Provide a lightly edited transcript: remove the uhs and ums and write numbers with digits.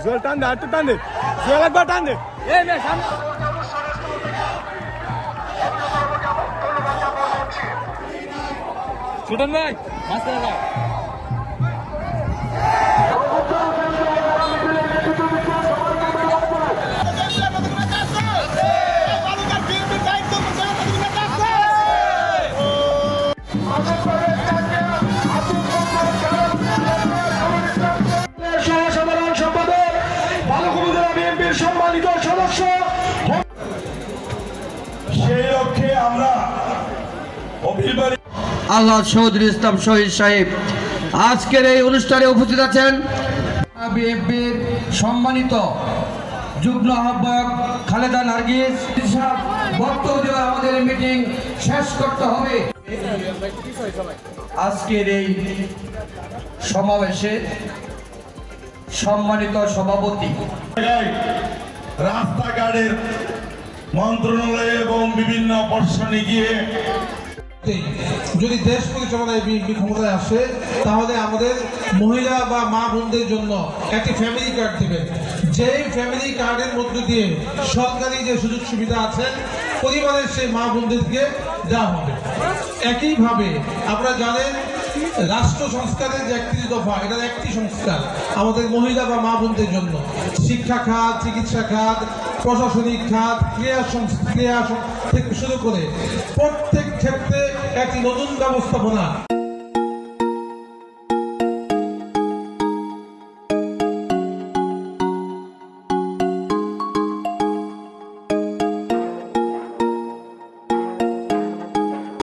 জল টান দে, আর টান দে, জল একবার টান দে। এই মে সামনে ছোটন ভাই মাস্টার ভাই সাধারণ সম্পাদক বালুকুমিল্লা বিএনপির সম্মানিত সদস্য, সেই লক্ষ্যে আমরা আল্লাহ চৌধুরী ইসলাম শহীদ সাহেব আজকের এই অনুষ্ঠানে উপস্থিত আছেন। বিএনপির সম্মানিত যুগ্ম আহ্বায়ক খালেদা নার্গিস বক্তব্য দেওয়া আমাদের মিটিং শেষ করতে হবে। আজকের এই সমাবেশে সম্মানিত সভাপতি, রাস্তাঘাটের মন্ত্রণালয় এবং বিভিন্ন প্রশাসনে গিয়ে যদি দেশ পরিচালনায় বিএনপি ক্ষমতায় আসে তাহলে আমাদের মহিলা বা মা বোনদের জন্য একটি ফ্যামিলি কার্ড দেবেন, যেই ফ্যামিলি কার্ডের মধ্য দিয়ে সরকারি যে সুযোগ সুবিধা আছে পরিবারের সেই মা বোনদেরকে দেওয়া হবে। একইভাবে আপনারা জানেন রাষ্ট্র সংস্কারের যে 31 দফা, এটার একটি সংস্কার আমাদের মহিলা বা মা বোনদের জন্য শিক্ষা খাত, চিকিৎসা খাত, প্রশাসনিক খাত, ক্রিয়া থেকে শুরু করে প্রত্যেক ক্ষেত্রে একটি নতুন ব্যবস্থাপনা